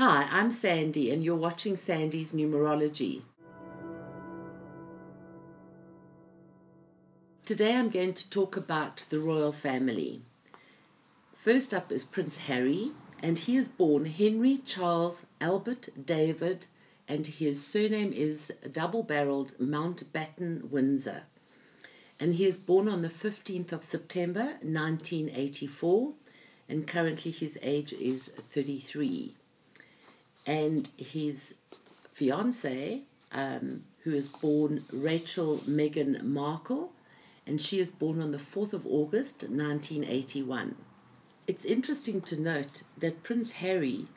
Hi, I'm Sandy and you're watching Sandy's Numerology. Today I'm going to talk about the royal family. First up is Prince Harry, and he is born Henry Charles Albert David, and his surname is double-barreled Mountbatten Windsor. And he is born on the 15th of September 1984, and currently his age is 33. And his fiancée, who is born Rachel-Meghan Markle, and she is born on the 4th of August 1981. It's interesting to note that Prince Harry,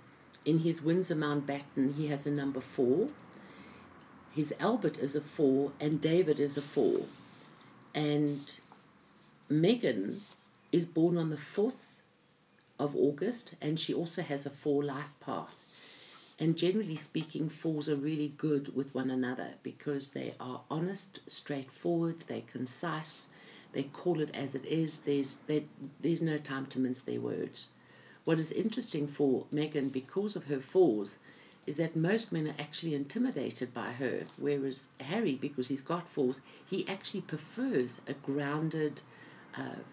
in his Windsor Mountbatten, he has a number 4. His Albert is a 4, and David is a 4. And Meghan is born on the 4th of August, and she also has a 4 life path. And generally speaking, 4s are really good with one another because they are honest, straightforward, they're concise, they call it as it is, there's no time to mince their words. What is interesting for Meghan, because of her 4s, is that most men are actually intimidated by her, whereas Harry, because he's got 4s, he actually prefers a grounded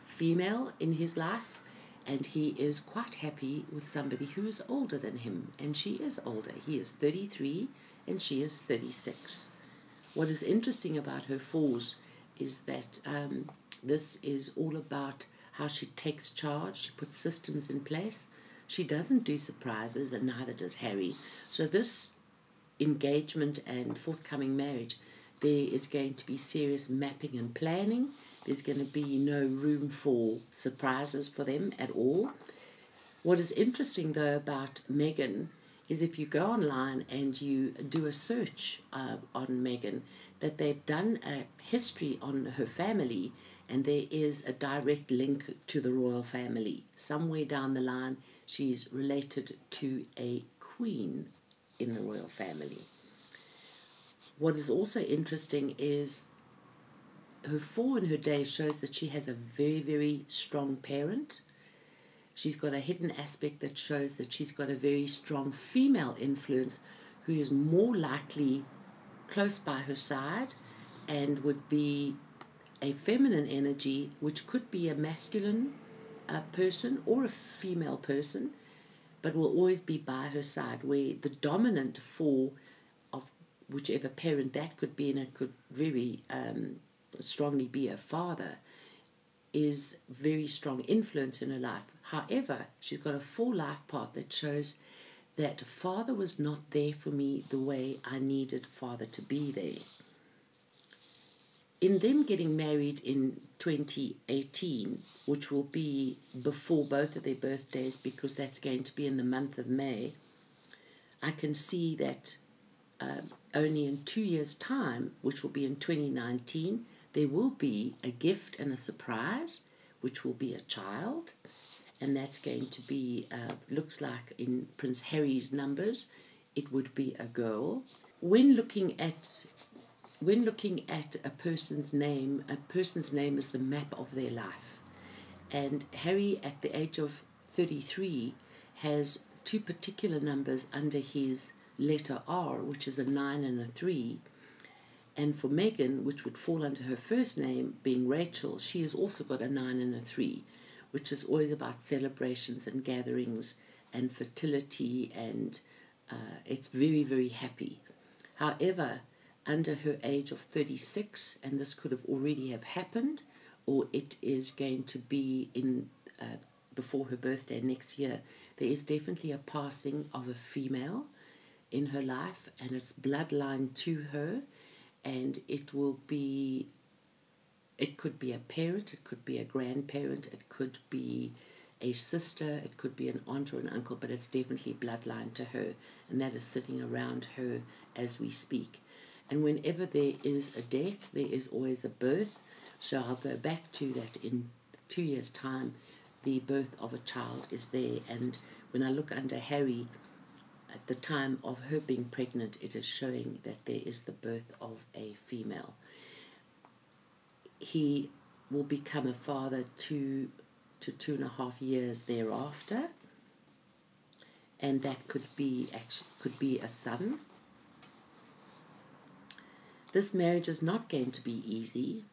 female in his life. And he is quite happy with somebody who is older than him. And she is older. He is 33 and she is 36. What is interesting about her 4s is that this is all about how she takes charge. She puts systems in place. She doesn't do surprises, and neither does Harry. So this engagement and forthcoming marriage, there is going to be serious mapping and planning. There's going to be no room for surprises for them at all. What is interesting, though, about Meghan is if you go online and you do a search on Meghan, that they've done a history on her family, and there is a direct link to the royal family. Somewhere down the line, she's related to a queen in the royal family. What is also interesting is her 4 in her day shows that she has a very, very strong parent. She's got a hidden aspect that shows that she's got a very strong female influence who is more likely close by her side and would be a feminine energy, which could be a masculine person or a female person, but will always be by her side, where the dominant 4 of whichever parent that could be, and it could very strongly be a father, is very strong influence in her life. However, she's got a 4 life path that shows that father was not there for me the way I needed father to be there. In them getting married in 2018, which will be before both of their birthdays because that's going to be in the month of May, I can see that only in 2 years' time, which will be in 2019, there will be a gift and a surprise, which will be a child, and that's going to be, looks like in Prince Harry's numbers, it would be a girl. When looking at a person's name is the map of their life, and Harry at the age of 33 has 2 particular numbers under his letter R, which is a 9 and a 3. And for Meghan, which would fall under her first name, being Rachel, she has also got a 9 and a 3, which is always about celebrations and gatherings and fertility, and it's very, very happy. However, under her age of 36, and this could have already have happened, or it is going to be in before her birthday next year, there is definitely a passing of a female in her life, and it's bloodline to her, and it could be a parent, it could be a grandparent, it could be a sister, it could be an aunt or an uncle, but it's definitely bloodline to her, and that is sitting around her as we speak. And whenever there is a death, there is always a birth, so I'll go back to that in 2 years' time. The birth of a child is there, and when I look under Harry, at the time of her being pregnant, it is showing that there is the birth of a female. He will become a father 2 to 2.5 years thereafter, and that could be a son. This marriage is not going to be easy,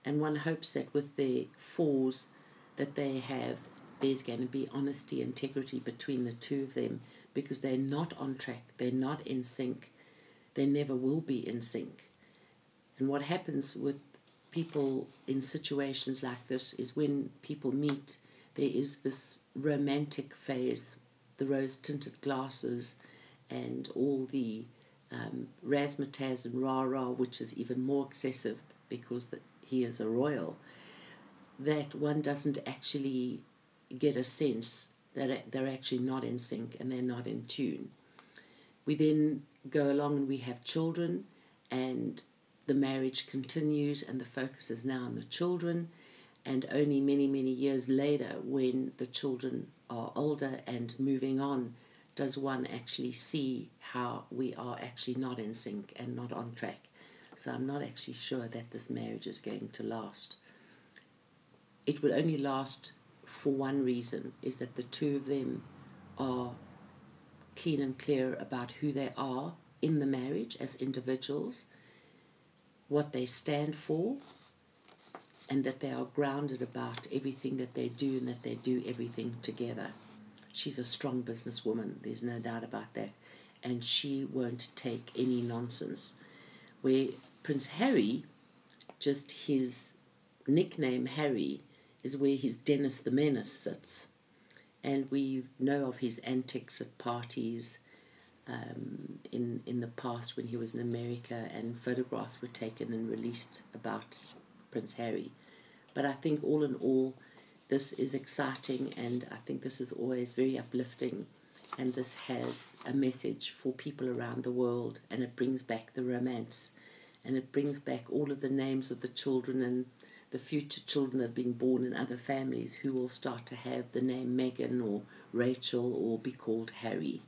and one hopes that with the fours that they have, there's going to be honesty, integrity between the two of them, because they're not on track, they're not in sync, they never will be in sync. And what happens with people in situations like this is when people meet, there is this romantic phase, the rose-tinted glasses and all the razzmatazz and rah-rah, which is even more excessive because he is a royal, that one doesn't actually get a sense that they're actually not in sync and they're not in tune. We then go along and we have children, and the marriage continues, and the focus is now on the children, and only many, many years later, when the children are older and moving on, does one actually see how we are actually not in sync and not on track. So I'm not actually sure that this marriage is going to last. It will only last for one reason, is that the two of them are clean and clear about who they are in the marriage as individuals, what they stand for, and that they are grounded about everything that they do and that they do everything together. She's a strong businesswoman, there's no doubt about that, and she won't take any nonsense. Where Prince Harry, just his nickname Harry, is where his Dennis the Menace sits, and we know of his antics at parties in the past when he was in America, and photographs were taken and released about Prince Harry. But I think all in all, this is exciting, and I think this is always very uplifting, and this has a message for people around the world, and it brings back the romance, and it brings back all of the names of the children and the future children that are being born in other families who will start to have the name Meghan or Rachel or be called Harry.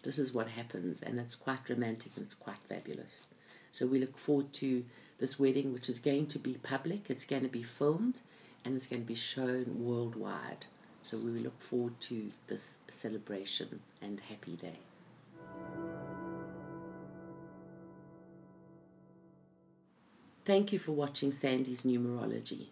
This is what happens, and it's quite romantic and it's quite fabulous. So we look forward to this wedding, which is going to be public, it's going to be filmed, and it's going to be shown worldwide. So we look forward to this celebration and happy day. Thank you for watching Sandy's Numerology.